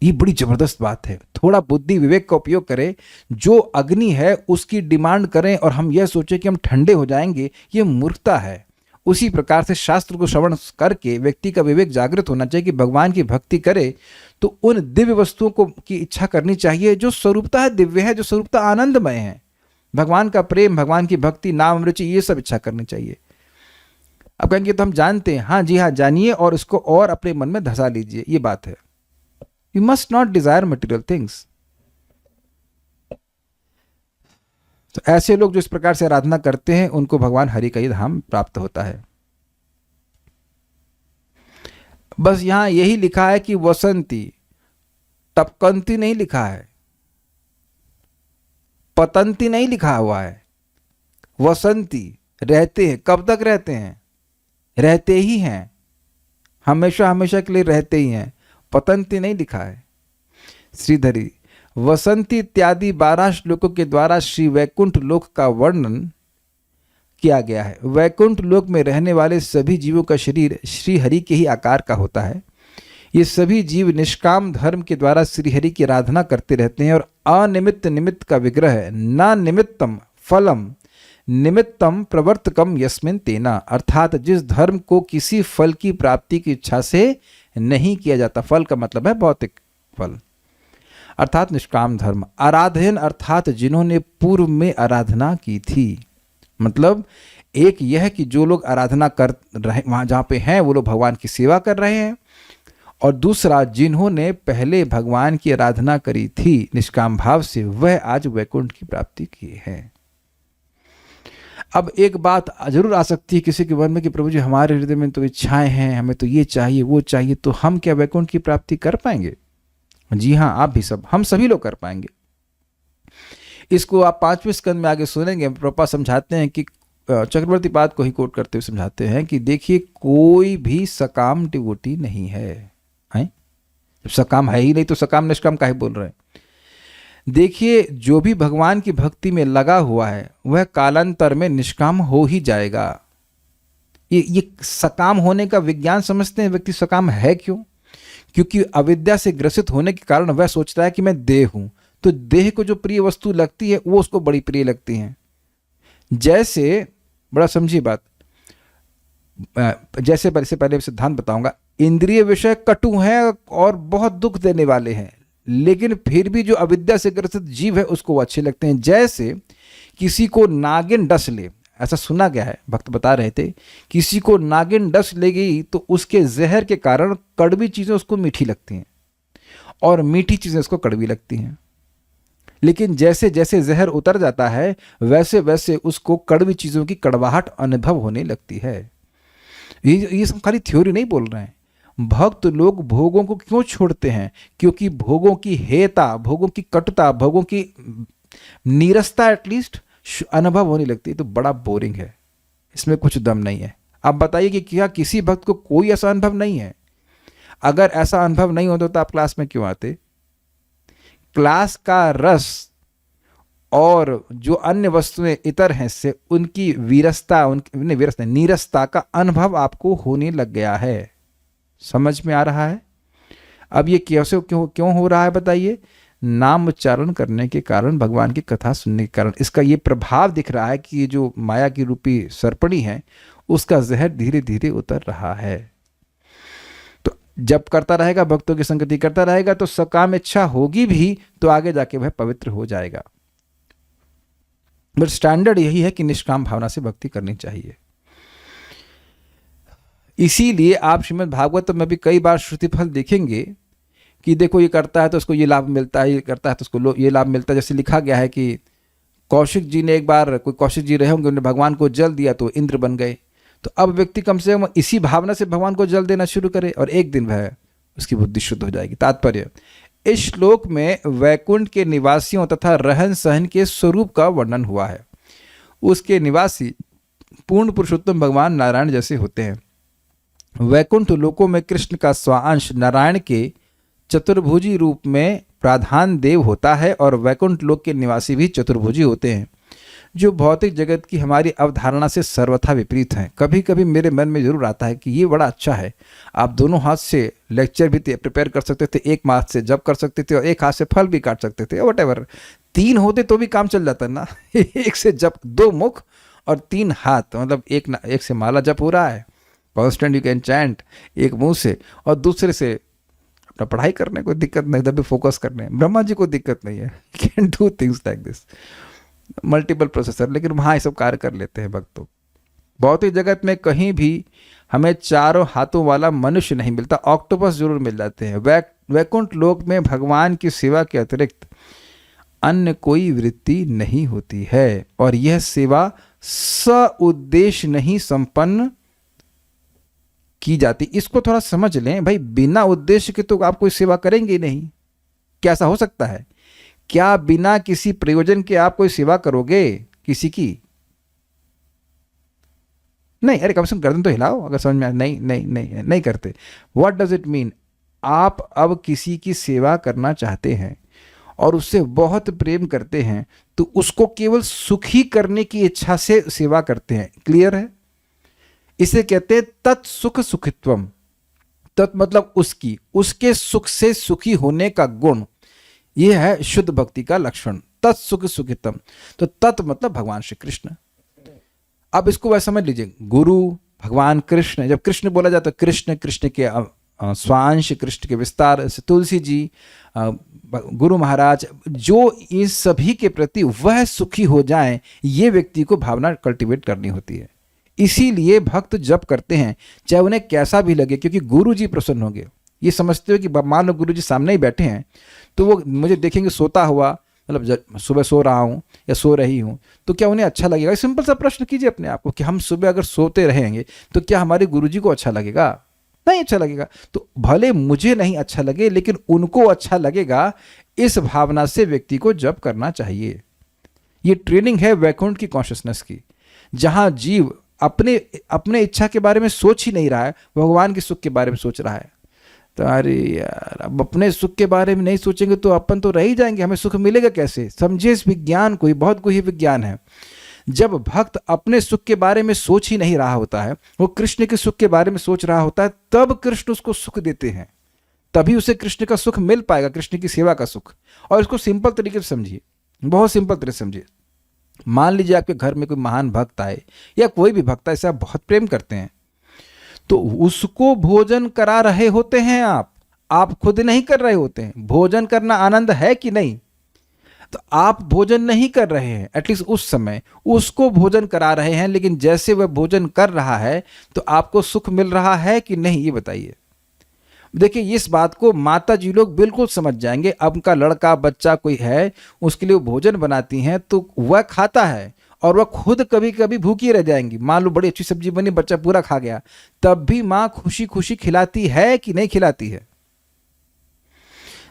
ये बड़ी जबरदस्त बात है। थोड़ा बुद्धि विवेक का उपयोग करें। जो अग्नि है उसकी डिमांड करें और हम यह सोचें कि हम ठंडे हो जाएंगे, ये मूर्खता है। उसी प्रकार से शास्त्र को श्रवण करके व्यक्ति का विवेक जागृत होना चाहिए कि भगवान की भक्ति करे तो उन दिव्य वस्तुओं को की इच्छा करनी चाहिए जो स्वरूपतः दिव्य है, जो स्वरूपतः आनंदमय है। भगवान का प्रेम, भगवान की भक्ति, नाम रुचि, ये सब इच्छा करनी चाहिए। अब कहेंगे तो हम जानते हैं, हाँ जी हाँ, जानिए और इसको और अपने मन में धसा लीजिए, ये बात है। You must not Dzire material things. तो ऐसे लोग जो इस प्रकार से आराधना करते हैं उनको भगवान हरि का ही धाम प्राप्त होता है। बस यहां यही लिखा है कि वसंती, टपकंती नहीं लिखा है, पतंती नहीं लिखा हुआ है। वसंती, रहते हैं। कब तक रहते हैं? रहते ही हैं, हमेशा हमेशा के लिए रहते ही हैं। पतंती नहीं लिखा है। श्रीधरी, वसंती इत्यादि 12 श्लोकों के द्वारा श्री वैकुंठ लोक का वर्णन किया गया है। वैकुंठ लोक में रहने वाले सभी जीवों का शरीर श्री हरि के ही आकार का होता है। ये सभी जीव निष्काम धर्म के द्वारा श्री हरि की आराधना करते रहते हैं और अनिमित्त निमित्त का विग्रह न निमित्तम फलम निमित्तम प्रवर्तकम यस्मिन तेना, अर्थात जिस धर्म को किसी फल की प्राप्ति की इच्छा से नहीं किया जाता। फल का मतलब है भौतिक फल, अर्थात निष्काम धर्म। आराधन अर्थात जिन्होंने पूर्व में आराधना की थी। मतलब एक यह कि जो लोग आराधना कर रहे, वहाँ जहाँ पे हैं वो लोग भगवान की सेवा कर रहे हैं, और दूसरा जिन्होंने पहले भगवान की आराधना करी थी निष्काम भाव से, वह आज वैकुंठ की प्राप्ति किए हैं। अब एक बात जरूर आ सकती है किसी के मन में कि प्रभु जी हमारे हृदय में तो इच्छाएं हैं, हमें तो ये चाहिए वो चाहिए, तो हम क्या वैकुंठ की प्राप्ति कर पाएंगे? जी हाँ, आप भी सब, हम सभी लोग कर पाएंगे। इसको आप 5वें स्कंद में आगे सुनेंगे। प्रभुपाद समझाते हैं कि चक्रवर्ती पाद को ही कोट करते हुए समझाते हैं कि देखिए कोई भी सकाम डिवोटी नहीं है। जब सकाम है ही नहीं तो सकाम निष्काम काहे बोल रहे हैं? देखिए जो भी भगवान की भक्ति में लगा हुआ है वह कालांतर में निष्काम हो ही जाएगा। ये सकाम होने का विज्ञान समझते हैं। व्यक्ति सकाम है क्यों? क्योंकि अविद्या से ग्रसित होने के कारण वह सोचता है कि मैं देह हूं, तो देह को जो प्रिय वस्तु लगती है वो उसको बड़ी प्रिय लगती हैं। जैसे, बड़ा समझिए बात, जैसे पहले सिद्धांत बताऊंगा, इंद्रिय विषय कटु हैं और बहुत दुख देने वाले हैं, लेकिन फिर भी जो अविद्या से ग्रसित जीव है उसको वो अच्छे लगते हैं। जैसे किसी को नागिन डस ले, ऐसा सुना गया है, भक्त बता रहे थे, किसी को नागिन डस ले गई तो उसके जहर के कारण कड़वी चीजें उसको मीठी लगती हैं और मीठी चीजें उसको कड़वी लगती हैं। लेकिन जैसे जैसे जहर उतर जाता है वैसे वैसे उसको कड़वी चीजों की कड़वाहट अनुभव होने लगती है। ये सब खाली थ्योरी नहीं बोल रहे हैं। भक्त लोग भोगों को क्यों छोड़ते हैं? क्योंकि भोगों की हेयता, भोगों की कटुता, भोगों की नीरसता एटलीस्ट अनुभव होने लगती है। तो बड़ा बोरिंग है, इसमें कुछ दम नहीं है। आप बताइए कि क्या किसी भक्त को कोई ऐसा अनुभव नहीं है? अगर ऐसा अनुभव नहीं होता तो आप क्लास में क्यों आते? क्लास का रस और जो अन्य वस्तुएं इतर हैं से उनकी नीरसता का अनुभव आपको होने लग गया है। समझ में आ रहा है? अब ये कैसे क्यों हो रहा है बताइए? नाम उच्चारण करने के कारण, भगवान की कथा सुनने के कारण इसका ये प्रभाव दिख रहा है कि ये जो माया की रूपी सर्पणी है उसका जहर धीरे धीरे उतर रहा है। तो जब करता रहेगा, भक्तों की संगति करता रहेगा, तो सकाम इच्छा होगी भी तो आगे जाके वह पवित्र हो जाएगा। बट स्टैंडर्ड यही है कि निष्काम भावना से भक्ति करनी चाहिए। इसीलिए आप श्रीमद् भागवत में भी कई बार श्रुति फल देखेंगे कि देखो ये करता है तो उसको ये लाभ मिलता है, ये करता है तो उसको ये लाभ मिलता है। जैसे लिखा गया है कि कौशिक जी ने एक बार, कोई कौशिक जी रहे होंगे, उन्होंने भगवान को जल दिया तो इंद्र बन गए। तो अब व्यक्ति कम से कम इसी भावना से भगवान को जल देना शुरू करे और एक दिन वह उसकी बुद्धि शुद्ध हो जाएगी। तात्पर्य, इस श्लोक में वैकुंठ के निवासियों तथा रहन सहन के स्वरूप का वर्णन हुआ है। उसके निवासी पूर्ण पुरुषोत्तम भगवान नारायण जैसे होते हैं। वैकुंठ लोकों में कृष्ण का स्वांश नारायण के चतुर्भुजी रूप में प्रधान देव होता है और वैकुंठ लोक के निवासी भी चतुर्भुजी होते हैं, जो भौतिक जगत की हमारी अवधारणा से सर्वथा विपरीत हैं। कभी कभी मेरे मन में जरूर आता है कि ये बड़ा अच्छा है, आप दोनों हाथ से लेक्चर भी प्रिपेयर कर सकते थे, एक हाथ से जप कर सकते थे और एक हाथ से फल भी काट सकते थे, वट 3 होते तो भी काम चल जाता ना। एक से जप, 2 मुख और 3 हाथ, मतलब एक से माला जप हो रहा है, कॉन्स्टेंट यू कैन चैंट एक मुंह से, और दूसरे से अपना पढ़ाई करने को दिक्कत नहीं, तभी फोकस करने। ब्रह्मा जी को दिक्कत नहीं है, can do things like this, multiple processor, लेकिन वहाँ ये सब कार्य कर लेते हैं भक्तों। भौतिक जगत में कहीं भी हमें 4 हाथों वाला मनुष्य नहीं मिलता, ऑक्टोपस जरूर मिल जाते हैं। वैकुंठ लोक में भगवान की सेवा के अतिरिक्त अन्य कोई वृत्ति नहीं होती है और यह सेवा सउद्देश्य नहीं संपन्न की जाती। इसको थोड़ा समझ लें भाई, बिना उद्देश्य के तो आप कोई सेवा करेंगे नहीं। क्या ऐसा हो सकता है? क्या बिना किसी प्रयोजन के आप कोई सेवा करोगे किसी की? नहीं। अरे कम से कम गर्दन तो हिलाओ अगर समझ में आए। नहीं नहीं नहीं नहीं करते। What does it mean? आप अब किसी की सेवा करना चाहते हैं और उससे बहुत प्रेम करते हैं तो उसको केवल सुखी करने की इच्छा से सेवा करते हैं। क्लियर है? इसे कहते हैं तत्सुख सुखित्वम। तत् मतलब उसके सुख से सुखी होने का गुण, यह है शुद्ध भक्ति का लक्षण। तत्सुख सुखित्वम, तो तत् मतलब भगवान श्री कृष्ण। अब इसको वैसे समझ लीजिए, गुरु भगवान कृष्ण, जब कृष्ण बोला जाता है कृष्ण, कृष्ण के स्वांश, कृष्ण के विस्तार से तुलसी जी, गुरु महाराज, जो इस सभी के प्रति वह सुखी हो जाएं, ये व्यक्ति को भावना कल्टीवेट करनी होती है। इसीलिए भक्त जप करते हैं चाहे उन्हें कैसा भी लगे, क्योंकि गुरु जी प्रसन्न होंगे। ये समझते हो कि मान लो गुरु जी सामने ही बैठे हैं तो वो मुझे देखेंगे सोता हुआ, मतलब सुबह सो रहा हूँ या सो रही हूँ, तो क्या उन्हें अच्छा लगेगा? सिंपल सा प्रश्न कीजिए अपने आप को कि हम सुबह अगर सोते रहेंगे तो क्या हमारे गुरु जी को अच्छा लगेगा? नहीं अच्छा लगेगा। तो भले मुझे नहीं अच्छा लगे लेकिन उनको अच्छा लगेगा, इस भावना से व्यक्ति को जप करना चाहिए। ये ट्रेनिंग है वैकुंठ की कॉन्शियसनेस की, जहां जीव अपने इच्छा के बारे में सोच ही नहीं रहा है, भगवान के सुख के बारे में सोच रहा है। तो अरे यार, अब अपने सुख के बारे में नहीं सोचेंगे तो अपन तो रह ही जाएंगे, हमें सुख मिलेगा कैसे? समझिए इस विज्ञान को, बहुत कोई विज्ञान है। जब भक्त अपने सुख के बारे में सोच ही नहीं रहा होता है, वो कृष्ण के सुख के बारे में सोच रहा होता है, तब कृष्ण उसको सुख देते हैं, तभी उसे कृष्ण का सुख मिल पाएगा, कृष्ण की सेवा का सुख। और इसको सिंपल तरीके से समझिए, बहुत सिंपल तरीके से समझिए। मान लीजिए आपके घर में कोई महान भक्त आए या कोई भी भक्त आए, इसे आप बहुत प्रेम करते हैं, तो उसको भोजन करा रहे होते हैं आप खुद नहीं कर रहे होते हैं। भोजन करना आनंद है कि नहीं? तो आप भोजन नहीं कर रहे हैं, एटलीस्ट उस समय उसको भोजन करा रहे हैं, लेकिन जैसे वह भोजन कर रहा है तो आपको सुख मिल रहा है कि नहीं, ये बताइए। देखिए इस बात को माता जी लोग बिल्कुल समझ जाएंगे। अब उनका लड़का बच्चा कोई है, उसके लिए भोजन बनाती हैं तो वह खाता है और वह खुद कभी कभी भूखी रह जाएंगी। मान लो बड़ी अच्छी सब्जी बनी, बच्चा पूरा खा गया, तब भी माँ खुशी खुशी खिलाती है कि नहीं खिलाती है?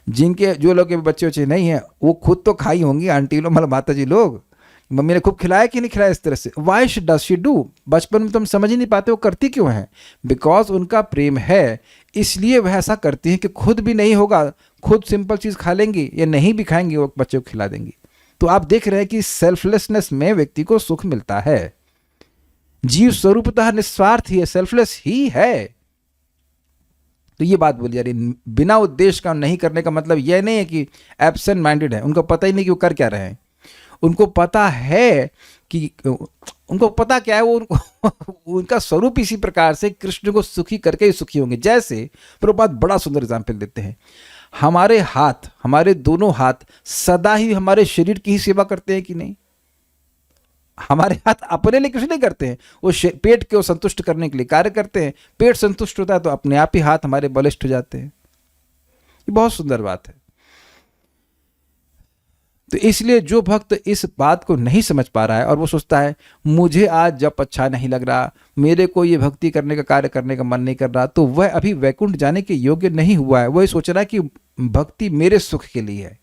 जिनके जो लोग के बच्चे नहीं है वो खुद तो खाई होंगी, आंटी लोग मतलब माता जी लोग, मम्मी ने खूब खिलाया कि नहीं खिलाया इस तरह से। Why does she do? बचपन में तुम समझ ही नहीं पाते वो करती क्यों है। बिकॉज उनका प्रेम है, इसलिए वह ऐसा करती हैं कि खुद भी नहीं होगा, खुद सिंपल चीज़ खा लेंगी या नहीं भी खाएंगी, वो बच्चे को खिला देंगी। तो आप देख रहे हैं कि सेल्फलेसनेस में व्यक्ति को सुख मिलता है। जीव स्वरूपतः निस्वार्थ ही है, सेल्फलेस ही है। तो ये बात बोली जा रही है। बिना उद्देश्य का नहीं करने का मतलब यह नहीं है कि एब्सेंट माइंडेड है, उनको पता ही नहीं कि वो कर क्या रहे हैं। उनको पता है कि उनको पता क्या है, वो उनका स्वरूप इसी प्रकार से कृष्ण को सुखी करके ही सुखी होंगे। जैसे प्रभुपाद बड़ा सुंदर एग्जाम्पल देते हैं, हमारे हाथ, हमारे दोनों हाथ सदा ही हमारे शरीर की ही सेवा करते हैं कि नहीं? हमारे हाथ अपने लिए कुछ नहीं करते हैं, वो पेट को संतुष्ट करने के लिए कार्य करते हैं। पेट संतुष्ट होता है तो अपने आप ही हाथ हमारे बलिष्ठ हो जाते हैं। ये बहुत सुंदर बात है। तो इसलिए जो भक्त इस बात को नहीं समझ पा रहा है और वो सोचता है मुझे आज जब अच्छा नहीं लग रहा, मेरे को ये भक्ति करने का कार्य करने का मन नहीं कर रहा, तो वह अभी वैकुंठ जाने के योग्य नहीं हुआ है। वह सोच रहा है कि भक्ति मेरे सुख के लिए है।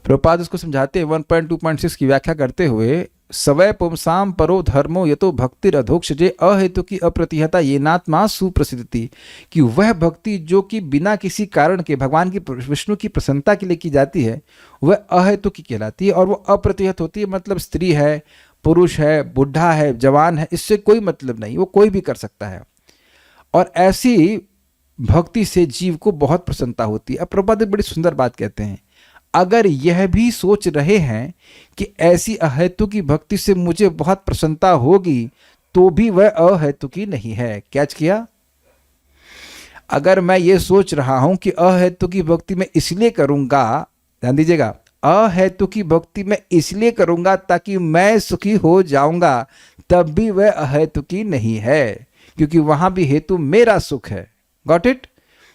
प्रभुपाद इसको समझाते हैं 1.2.6 की व्याख्या करते हुए, सवै पुंसाम परो धर्मो यतो भक्तिर अधोक्षजे अहेतु की अप्रतिहता ये नात्मा सुप्रसिद्धि, कि वह भक्ति जो कि बिना किसी कारण के भगवान की विष्णु की प्रसन्नता के लिए की जाती है वह अहेतु की कहलाती है और वो अप्रतिहत होती है। मतलब स्त्री है, पुरुष है, बुढ़ा है, जवान है, इससे कोई मतलब नहीं, वो कोई भी कर सकता है। और ऐसी भक्ति से जीव को बहुत प्रसन्नता होती है। अब प्रभुपाद एक बड़ी सुंदर बात कहते हैं, अगर यह भी सोच रहे हैं कि ऐसी अहेतु की भक्ति से मुझे बहुत प्रसन्नता होगी, तो भी वह अहेतु की नहीं है। कैच किया? अगर मैं ये सोच रहा हूं कि अहेतु की भक्ति मैं इसलिए करूंगा, ध्यान दीजिएगा, अहेतु की भक्ति मैं इसलिए करूंगा ताकि मैं सुखी हो जाऊंगा, तब भी वह अहेतु की नहीं है, क्योंकि वहां भी हेतु मेरा सुख है। Got it?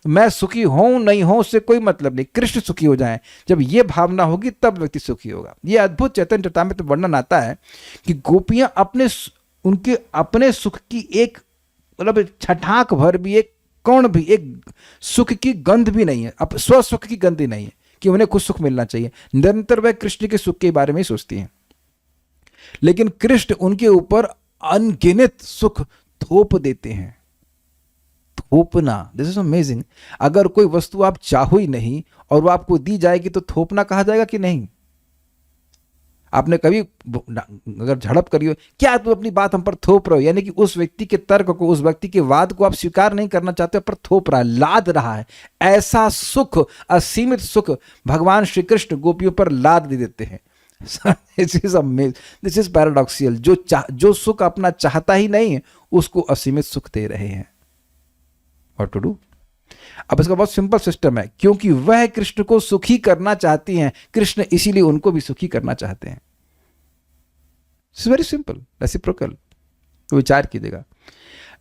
मैं सुखी हूं नहीं हूं उससे कोई मतलब नहीं, कृष्ण सुखी हो जाएं, जब ये भावना होगी तब व्यक्ति सुखी होगा। ये अद्भुत चैतन्य चरितामृत में वर्णन आता है कि गोपियां उनके अपने सुख की एक मतलब छठाक भर भी, एक कौन भी, एक सुख की गंध भी नहीं है, अब स्वसुख की गंध ही नहीं है कि उन्हें कुछ सुख मिलना चाहिए। निरंतर वह कृष्ण के सुख के बारे में ही सोचती हैं, लेकिन कृष्ण उनके ऊपर अनगिनत सुख थोप देते हैं। थोपना, दिस इज अमेजिंग। अगर कोई वस्तु आप चाहो ही नहीं और वो आपको दी जाएगी तो थोपना कहा जाएगा कि नहीं? आपने कभी अगर झड़प करी हो, क्या तुम अपनी बात हम पर थोप रहे हो, यानी कि उस व्यक्ति के तर्क को, उस व्यक्ति के वाद को आप स्वीकार नहीं करना चाहते, पर थोप रहा है, लाद रहा है। ऐसा सुख, असीमित सुख भगवान श्री कृष्ण गोपियों पर लाद दे देते हैं। This is paradoxical. जो सुख अपना चाहता ही नहीं है उसको असीमित सुख दे रहे हैं। What to do? अब इसका बहुत सिंपल सिस्टम है, क्योंकि वह कृष्ण को सुखी करना चाहती हैं, कृष्ण इसीलिए उनको भी सुखी करना चाहते हैं। It's very simple, reciprocal. तो विचार कीजिएगा।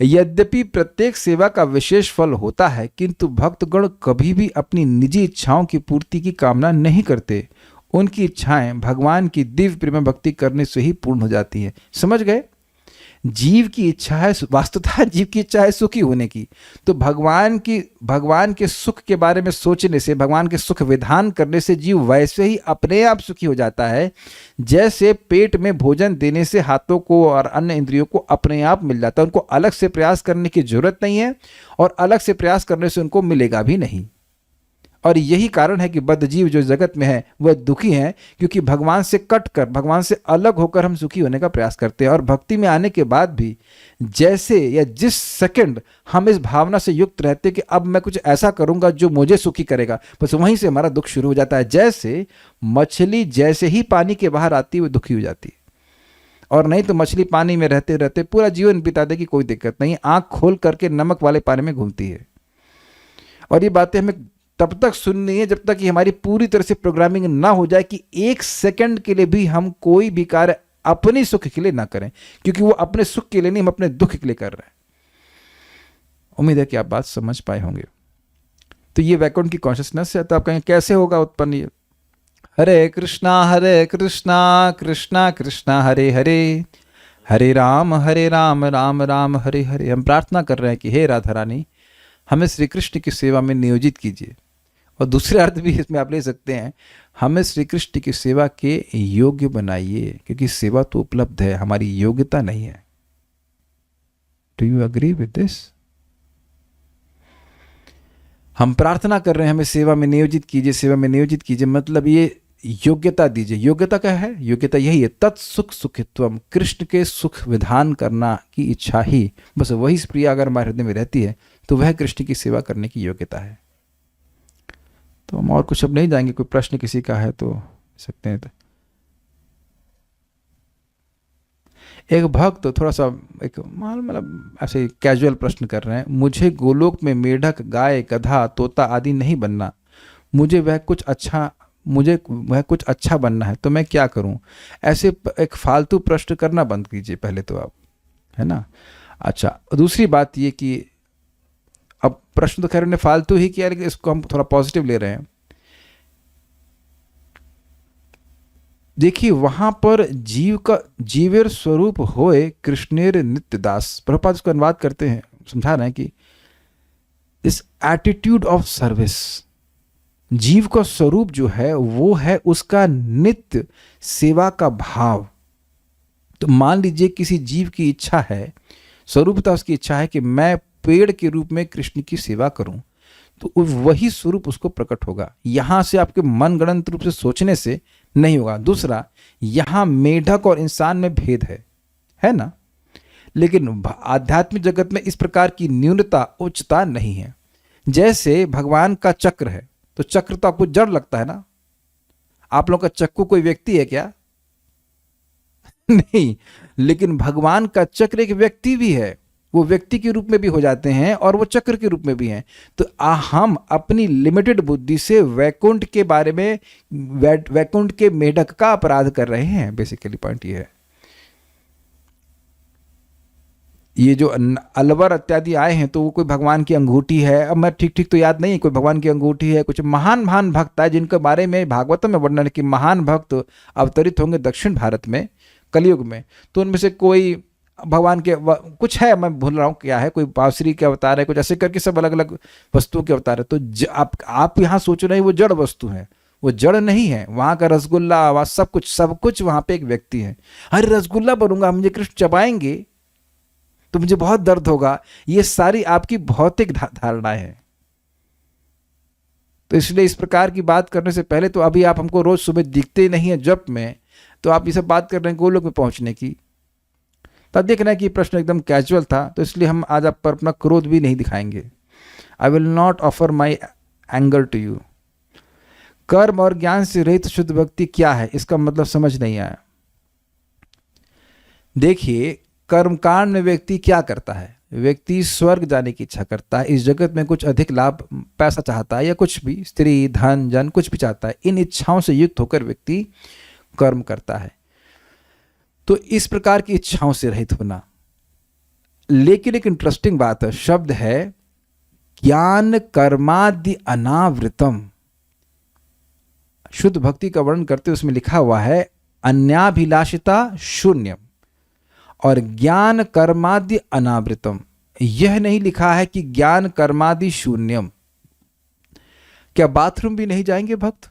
यद्यपि प्रत्येक सेवा का विशेष फल होता है, किंतु भक्तगण कभी भी अपनी निजी इच्छाओं की पूर्ति की कामना नहीं करते। उनकी इच्छाएं भगवान की दिव्य प्रेम भक्ति करने से ही पूर्ण हो जाती हैं। समझ गए? जीव की इच्छा है, वास्तुतः जीव की इच्छा है सुखी होने की, तो भगवान के सुख के बारे में सोचने से, भगवान के सुख विधान करने से जीव वैसे ही अपने आप सुखी हो जाता है, जैसे पेट में भोजन देने से हाथों को और अन्य इंद्रियों को अपने आप मिल जाता है। उनको अलग से प्रयास करने की जरूरत नहीं है और अलग से प्रयास करने से उनको मिलेगा भी नहीं। और यही कारण है कि बद्ध जीव जो जगत में है वह दुखी हैं, क्योंकि भगवान से कट कर, भगवान से अलग होकर हम सुखी होने का प्रयास करते हैं। और भक्ति में आने के बाद भी जैसे या जिस सेकंड हम इस भावना से युक्त रहते कि अब मैं कुछ ऐसा करूंगा जो मुझे सुखी करेगा, बस वहीं से हमारा दुख शुरू हो जाता है। जैसे मछली जैसे ही पानी के बाहर आती है वो दुखी हो जाती है, और नहीं तो मछली पानी में रहते रहते पूरा जीवन बिता देगी, कोई दिक्कत नहीं, आंख खोल करके नमक वाले पानी में घूमती है। और ये बातें हमें तब तक सुननी है जब तक कि हमारी पूरी तरह से प्रोग्रामिंग ना हो जाए कि एक सेकंड के लिए भी हम कोई भी कार्य अपने सुख के लिए ना करें, क्योंकि वो अपने सुख के लिए नहीं, हम अपने दुख के लिए कर रहे हैं। उम्मीद है कि आप बात समझ पाए होंगे। तो ये वैकुंठ की कॉन्शियसनेस है। तो आप कहेंगे कैसे होगा उत्पन्न ये? हरे कृष्णा कृष्णा कृष्णा हरे हरे, हरे राम राम राम हरे हरे। हम प्रार्थना कर रहे हैं कि हे राधा रानी, हमें श्री कृष्ण की सेवा में नियोजित कीजिए। और दूसरे अर्थ भी इसमें आप ले सकते हैं, हमें श्री कृष्ण की सेवा के योग्य बनाइए, क्योंकि सेवा तो उपलब्ध है, हमारी योग्यता नहीं है। Do you agree with this? हम प्रार्थना कर रहे हैं हमें सेवा में नियोजित कीजिए, सेवा में नियोजित कीजिए, मतलब ये योग्यता दीजिए। योग्यता क्या है? योग्यता यही है, तत्सुख सुखित्वम, कृष्ण के सुख विधान करना की इच्छा ही, बस वही प्रिया अगर हमारे हृदय में रहती है तो वह कृष्ण की सेवा करने की योग्यता है। तो हम और कुछ अब नहीं जाएंगे। कोई प्रश्न किसी का है तो सकते हैं। तो एक भक्त तो थोड़ा सा एक मतलब ऐसे कैजुअल प्रश्न कर रहे हैं, मुझे गोलोक में मेढक, गाय, गधा, तोता आदि नहीं बनना, मुझे वह कुछ अच्छा मुझे वह कुछ अच्छा बनना है तो मैं क्या करूं? ऐसे एक फालतू प्रश्न करना बंद कीजिए पहले तो आप, है ना। अच्छा, दूसरी बात ये कि अब प्रश्न तो खैर ने फालतू ही किया, लेकिन इसको हम थोड़ा पॉजिटिव ले रहे हैं। देखिए वहां पर जीवेर स्वरूप होए कृष्णेर नित्य दास, प्रभुपाद इसको अनुवाद करते हैं, समझा रहे हैं कि इस एटीट्यूड ऑफ सर्विस, जीव का स्वरूप जो है वो है उसका नित्य सेवा का भाव। तो मान लीजिए किसी जीव की इच्छा है, स्वरूपता उसकी इच्छा है कि मैं पेड़ के रूप में कृष्ण की सेवा करूं, तो वही स्वरूप उसको प्रकट होगा। यहां से आपके मनगढ़ंत रूप से सोचने से नहीं होगा। दूसरा, यहां मेढक और इंसान में भेद है ना, लेकिन आध्यात्मिक जगत में इस प्रकार की न्यूनता उच्चता नहीं है। जैसे भगवान का चक्र है, तो चक्र तो आपको जड़ लगता है ना। आप लोग का चक्कू कोई व्यक्ति है क्या? नहीं, लेकिन भगवान का चक्र एक व्यक्ति भी है। वो व्यक्ति के रूप में भी हो जाते हैं और वो चक्र के रूप में भी हैं। तो हम अपनी लिमिटेड बुद्धि से वैकुंठ के बारे में, वैकुंठ के मेढक का अपराध कर रहे हैं। बेसिकली पॉइंट ये है। ये जो अलवर इत्यादि आए हैं तो वो कोई भगवान की अंगूठी है, अब मैं ठीक तो याद नहीं, कोई भगवान की अंगूठी है। कुछ महान महान भक्त है जिनके बारे में भागवतम में वर्णन है कि महान भक्त अवतरित होंगे दक्षिण भारत में कलयुग में। तो उनमें से कोई भगवान के कुछ है, मैं भूल रहा हूँ क्या है, कोई बांसुरी के अवतार है, कुछ ऐसे करके सब अलग अलग वस्तुओं के अवतार है। तो आप यहाँ सोच रहे हैं वो जड़ वस्तु है, वो जड़ नहीं है। वहाँ का रसगुल्ला, वहाँ सब कुछ वहाँ पे एक व्यक्ति है। अरे रसगुल्ला बनूंगा, मुझे कृष्ण चबाएंगे तो मुझे बहुत दर्द होगा, ये सारी आपकी भौतिक धारणाएं हैं। तो इसलिए इस प्रकार की बात करने से पहले तो अभी आप हमको रोज सुबह दिखते नहीं है जप में, तो आप ये सब बात कर रहे हैं गोलोक में पहुंचने की। तब देखना है कि प्रश्न एकदम कैजुअल था, तो इसलिए हम आज आप पर अपना क्रोध भी नहीं दिखाएंगे। I will not offer my anger to you. कर्म और ज्ञान से रहित शुद्ध भक्ति क्या है, इसका मतलब समझ नहीं आया। देखिए, कर्मकांड में व्यक्ति क्या करता है? व्यक्ति स्वर्ग जाने की इच्छा करता है, इस जगत में कुछ अधिक लाभ, पैसा चाहता है, या कुछ भी, स्त्री धन जन कुछ भी चाहता है। इन इच्छाओं से युक्त होकर व्यक्ति कर्म करता है। तो इस प्रकार की इच्छाओं से रहित होना। लेकिन एक इंटरेस्टिंग बात है, शब्द है ज्ञान कर्मादि अनावृतम। शुद्ध भक्ति का वर्णन करते उसमें लिखा हुआ है अन्याभिलाषिता शून्यम और ज्ञान कर्मादि अनावृतम। यह नहीं लिखा है कि ज्ञान कर्मादि शून्यम। क्या बाथरूम भी नहीं जाएंगे भक्त?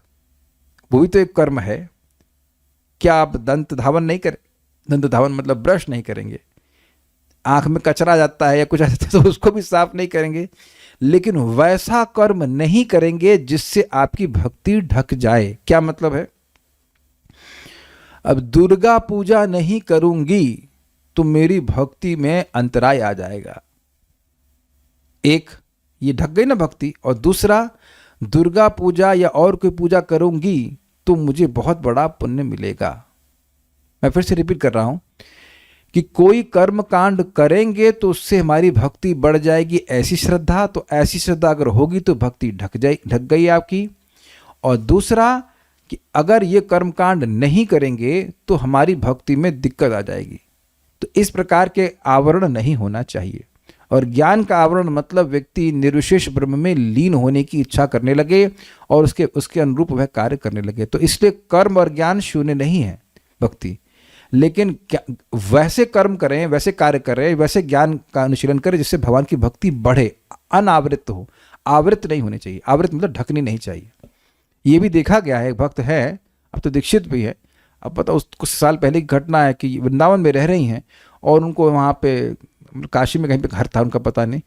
वो भी तो एक कर्म है। क्या आप दंत धावन नहीं करें? दंत धावन मतलब ब्रश नहीं करेंगे। आंख में कचरा जाता है या कुछ ऐसा तो उसको भी साफ नहीं करेंगे, लेकिन वैसा कर्म नहीं करेंगे जिससे आपकी भक्ति ढक जाए। क्या मतलब है? अब दुर्गा पूजा नहीं करूंगी तो मेरी भक्ति में अंतराय आ जाएगा। एक, ये ढक गई ना भक्ति। और दूसरा, दुर्गा पूजा या और कोई पूजा करूंगी तो मुझे बहुत बड़ा पुण्य मिलेगा। मैं फिर से रिपीट कर रहा हूं कि कोई कर्म कांड करेंगे तो उससे हमारी भक्ति बढ़ जाएगी, ऐसी श्रद्धा। तो ऐसी श्रद्धा अगर होगी तो भक्ति ढक गई आपकी। और दूसरा कि अगर ये कर्म कांड नहीं करेंगे तो हमारी भक्ति में दिक्कत आ जाएगी। तो इस प्रकार के आवरण नहीं होना चाहिए। और ज्ञान का आवरण मतलब व्यक्ति निर्विशेष ब्रह्म में लीन होने की इच्छा करने लगे और उसके अनुरूप वह कार्य करने लगे। तो इसलिए कर्म और ज्ञान शून्य नहीं है भक्ति, लेकिन वैसे कर्म करें, वैसे कार्य करें, वैसे ज्ञान का अनुशीलन करें जिससे भगवान की भक्ति बढ़े, अनावृत हो। आवृत नहीं होनी चाहिए। आवृत मतलब ढकनी नहीं चाहिए। ये भी देखा गया है, एक भक्त है, अब तो दीक्षित भी है, अब पता उस कुछ साल पहले की घटना है कि वृंदावन में रह रही हैं और उनको वहाँ पे काशी में कहीं पे घर था उनका, पता नहीं,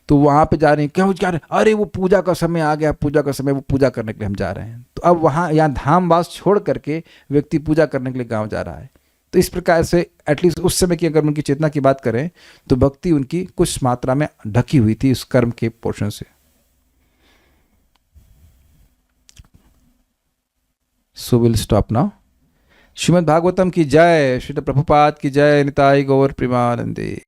तो वहाँ पे जा रही हैं। क्या रहे? अरे वो पूजा का समय आ गया, पूजा का समय, वो पूजा करने के लिए हम जा रहे हैं। तो अब वहाँ यहाँ धामवास छोड़ करके व्यक्ति पूजा करने के लिए गाँव जा रहा है। तो इस प्रकार से एटलीस्ट उस समय की अगर उनकी चेतना की बात करें तो भक्ति उनकी कुछ मात्रा में ढकी हुई थी उस कर्म के पोर्शन से। So will stop now. Shrimad Bhagavatam की जय, श्री प्रभुपाद की जय, निताई गौर प्रेमानंदे।